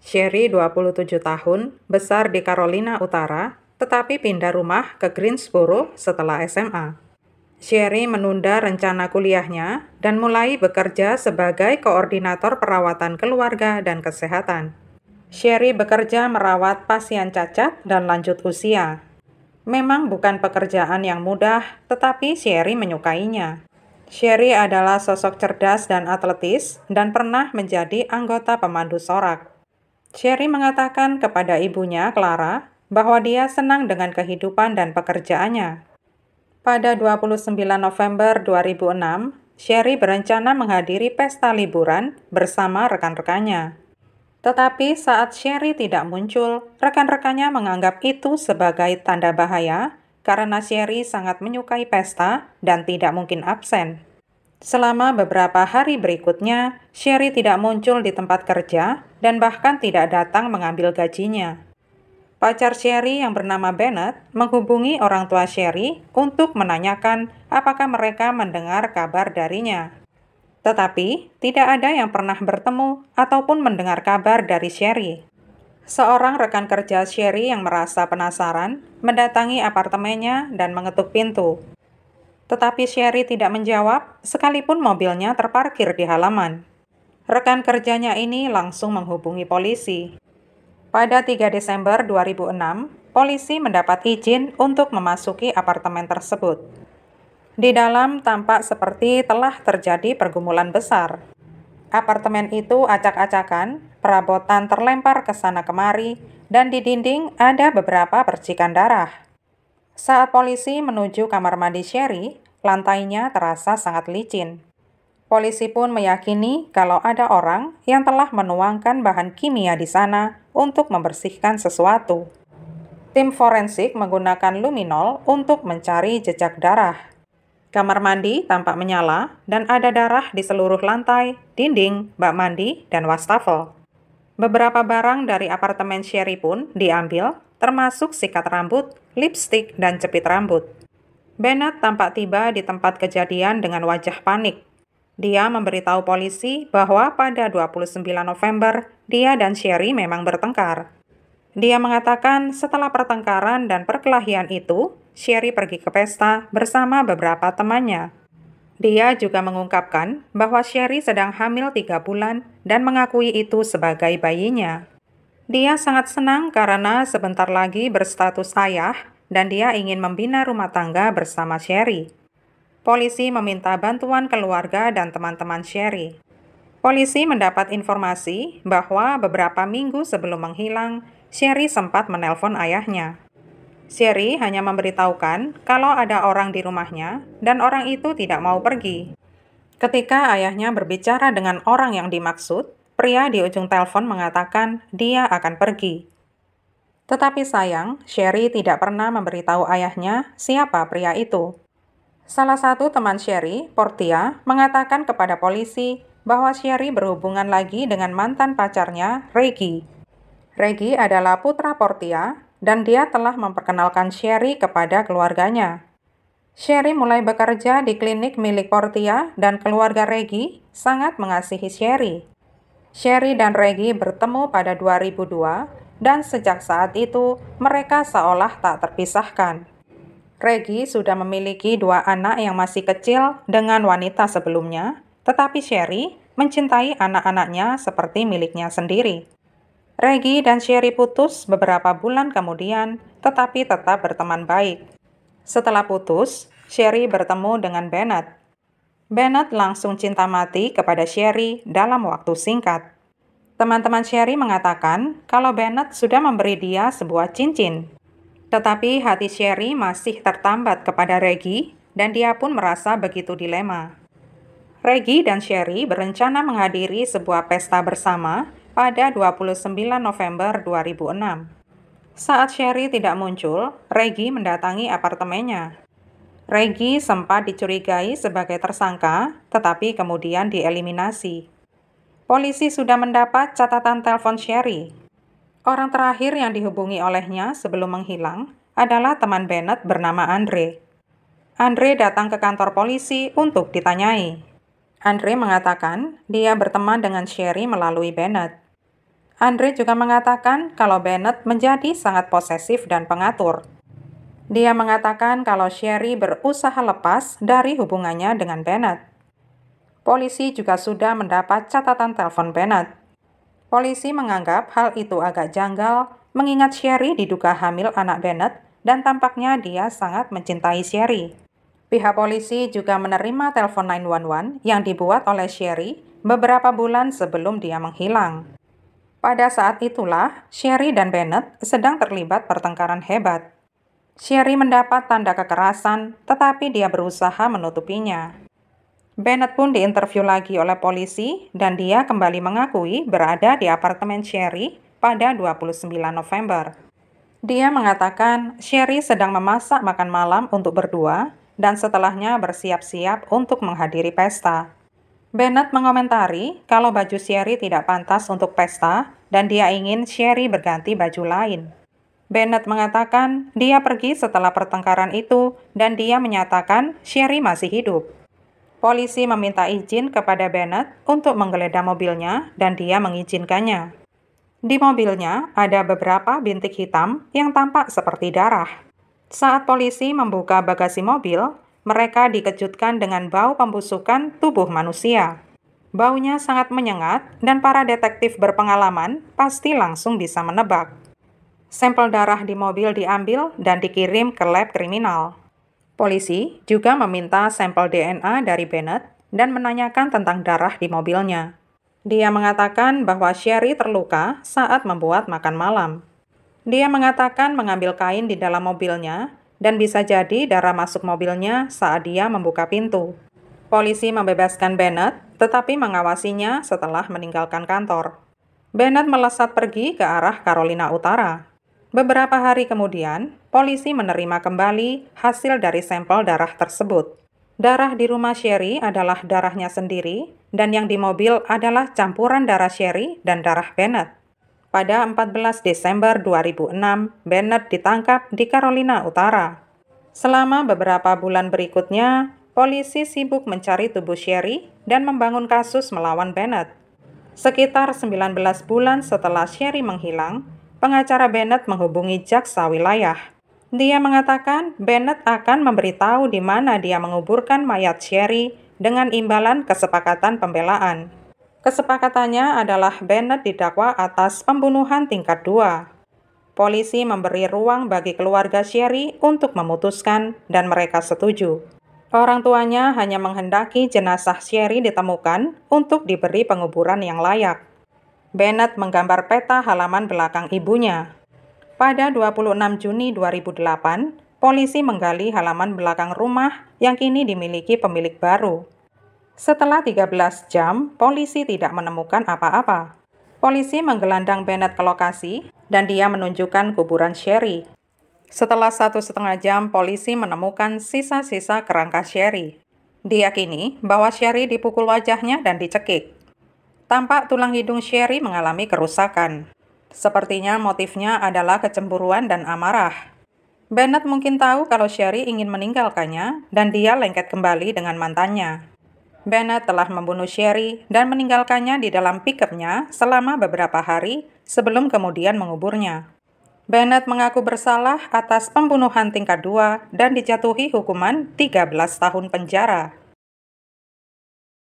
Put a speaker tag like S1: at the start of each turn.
S1: Sherry, 27 tahun, besar di Carolina Utara, tetapi pindah rumah ke Greensboro setelah SMA. Sherry menunda rencana kuliahnya dan mulai bekerja sebagai koordinator perawatan keluarga dan kesehatan. Sherry bekerja merawat pasien cacat dan lanjut usia. Memang bukan pekerjaan yang mudah, tetapi Sherry menyukainya. Sherry adalah sosok cerdas dan atletis dan pernah menjadi anggota pemandu sorak. Sherry mengatakan kepada ibunya, Clara, bahwa dia senang dengan kehidupan dan pekerjaannya. Pada 29 November 2006, Sherry berencana menghadiri pesta liburan bersama rekan-rekannya. Tetapi saat Sherry tidak muncul, rekan-rekannya menganggap itu sebagai tanda bahaya karena Sherry sangat menyukai pesta dan tidak mungkin absen. Selama beberapa hari berikutnya, Sherry tidak muncul di tempat kerja dan bahkan tidak datang mengambil gajinya. Pacar Sherry yang bernama Bennett menghubungi orang tua Sherry untuk menanyakan apakah mereka mendengar kabar darinya. Tetapi, tidak ada yang pernah bertemu ataupun mendengar kabar dari Sherry. Seorang rekan kerja Sherry yang merasa penasaran mendatangi apartemennya dan mengetuk pintu. Tetapi Sherry tidak menjawab, sekalipun mobilnya terparkir di halaman. Rekan kerjanya ini langsung menghubungi polisi. Pada 3 Desember 2006, polisi mendapat izin untuk memasuki apartemen tersebut. Di dalam tampak seperti telah terjadi pergumulan besar. Apartemen itu acak-acakan, perabotan terlempar ke sana kemari, dan di dinding ada beberapa percikan darah. Saat polisi menuju kamar mandi Sherry, lantainya terasa sangat licin. Polisi pun meyakini kalau ada orang yang telah menuangkan bahan kimia di sana untuk membersihkan sesuatu. Tim forensik menggunakan luminol untuk mencari jejak darah. Kamar mandi tampak menyala dan ada darah di seluruh lantai, dinding, bak mandi, dan wastafel. Beberapa barang dari apartemen Sherry pun diambil, termasuk sikat rambut, lipstik, dan jepit rambut. Bennett tampak tiba di tempat kejadian dengan wajah panik. Dia memberitahu polisi bahwa pada 29 November, dia dan Sherry memang bertengkar. Dia mengatakan setelah pertengkaran dan perkelahian itu, Sherry pergi ke pesta bersama beberapa temannya. Dia juga mengungkapkan bahwa Sherry sedang hamil 3 bulan dan mengakui itu sebagai bayinya. Dia sangat senang karena sebentar lagi berstatus ayah dan dia ingin membina rumah tangga bersama Sherry. Polisi meminta bantuan keluarga dan teman-teman Sherry. Polisi mendapat informasi bahwa beberapa minggu sebelum menghilang, Sherry sempat menelpon ayahnya. Sherry hanya memberitahukan kalau ada orang di rumahnya dan orang itu tidak mau pergi. Ketika ayahnya berbicara dengan orang yang dimaksud, pria di ujung telepon mengatakan dia akan pergi. Tetapi sayang, Sherry tidak pernah memberitahu ayahnya siapa pria itu. Salah satu teman Sherry, Portia, mengatakan kepada polisi bahwa Sherry berhubungan lagi dengan mantan pacarnya, Reggie. Reggie adalah putra Portia dan dia telah memperkenalkan Sherry kepada keluarganya. Sherry mulai bekerja di klinik milik Portia dan keluarga Reggie sangat mengasihi Sherry. Sherry dan Reggie bertemu pada 2002 dan sejak saat itu mereka seolah tak terpisahkan. Reggie sudah memiliki 2 anak yang masih kecil dengan wanita sebelumnya, tetapi Sherry mencintai anak-anaknya seperti miliknya sendiri. Reggie dan Sherry putus beberapa bulan kemudian, tetapi tetap berteman baik. Setelah putus, Sherry bertemu dengan Bennett. Bennett langsung cinta mati kepada Sherry dalam waktu singkat. Teman-teman Sherry mengatakan kalau Bennett sudah memberi dia sebuah cincin. Tetapi hati Sherry masih tertambat kepada Reggie dan dia pun merasa begitu dilema. Reggie dan Sherry berencana menghadiri sebuah pesta bersama pada 29 November 2006. Saat Sherry tidak muncul, Reggie mendatangi apartemennya. Reggie sempat dicurigai sebagai tersangka, tetapi kemudian dieliminasi. Polisi sudah mendapat catatan telepon Sherry. Orang terakhir yang dihubungi olehnya sebelum menghilang adalah teman Bennett bernama Andre. Andre datang ke kantor polisi untuk ditanyai. Andre mengatakan dia berteman dengan Sherry melalui Bennett. Andre juga mengatakan kalau Bennett menjadi sangat posesif dan pengatur. Dia mengatakan kalau Sherry berusaha lepas dari hubungannya dengan Bennett. Polisi juga sudah mendapat catatan telepon Bennett. Polisi menganggap hal itu agak janggal mengingat Sherry diduga hamil anak Bennett dan tampaknya dia sangat mencintai Sherry. Pihak polisi juga menerima telepon 911 yang dibuat oleh Sherry beberapa bulan sebelum dia menghilang. Pada saat itulah, Sherry dan Bennett sedang terlibat pertengkaran hebat. Sherry mendapat tanda kekerasan, tetapi dia berusaha menutupinya. Bennett pun diinterview lagi oleh polisi dan dia kembali mengakui berada di apartemen Sherry pada 29 November. Dia mengatakan Sherry sedang memasak makan malam untuk berdua dan setelahnya bersiap-siap untuk menghadiri pesta. Bennett mengomentari kalau baju Sherry tidak pantas untuk pesta dan dia ingin Sherry berganti baju lain. Bennett mengatakan dia pergi setelah pertengkaran itu dan dia menyatakan Sherry masih hidup. Polisi meminta izin kepada Bennett untuk menggeledah mobilnya dan dia mengizinkannya. Di mobilnya ada beberapa bintik hitam yang tampak seperti darah. Saat polisi membuka bagasi mobil, mereka dikejutkan dengan bau pembusukan tubuh manusia. Baunya sangat menyengat dan para detektif berpengalaman pasti langsung bisa menebak. Sampel darah di mobil diambil dan dikirim ke lab kriminal. Polisi juga meminta sampel DNA dari Bennett dan menanyakan tentang darah di mobilnya. Dia mengatakan bahwa Sherry terluka saat membuat makan malam. Dia mengatakan mengambil kain di dalam mobilnya dan bisa jadi darah masuk mobilnya saat dia membuka pintu. Polisi membebaskan Bennett, tetapi mengawasinya setelah meninggalkan kantor. Bennett melesat pergi ke arah Carolina Utara. Beberapa hari kemudian, polisi menerima kembali hasil dari sampel darah tersebut. Darah di rumah Sherry adalah darahnya sendiri, dan yang di mobil adalah campuran darah Sherry dan darah Bennett. Pada 14 Desember 2006, Bennett ditangkap di Carolina Utara. Selama beberapa bulan berikutnya, polisi sibuk mencari tubuh Sherry dan membangun kasus melawan Bennett. Sekitar 19 bulan setelah Sherry menghilang, pengacara Bennett menghubungi jaksa wilayah. Dia mengatakan Bennett akan memberitahu di mana dia menguburkan mayat Sherry dengan imbalan kesepakatan pembelaan. Kesepakatannya adalah Bennett didakwa atas pembunuhan tingkat 2. Polisi memberi ruang bagi keluarga Sherry untuk memutuskan dan mereka setuju. Orang tuanya hanya menghendaki jenazah Sherry ditemukan untuk diberi penguburan yang layak. Bennett menggambar peta halaman belakang ibunya. Pada 26 Juni 2008, polisi menggali halaman belakang rumah yang kini dimiliki pemilik baru. Setelah 13 jam, polisi tidak menemukan apa-apa. Polisi menggelandang Bennett ke lokasi dan dia menunjukkan kuburan Sherry. Setelah 1,5 jam, polisi menemukan sisa-sisa kerangka Sherry. Diyakini bahwa Sherry dipukul wajahnya dan dicekik. Tampak tulang hidung Sherry mengalami kerusakan. Sepertinya motifnya adalah kecemburuan dan amarah. Bennett mungkin tahu kalau Sherry ingin meninggalkannya dan dia lengket kembali dengan mantannya. Bennett telah membunuh Sherry dan meninggalkannya di dalam pick-up-nya selama beberapa hari sebelum kemudian menguburnya. Bennett mengaku bersalah atas pembunuhan tingkat 2 dan dijatuhi hukuman 13 tahun penjara.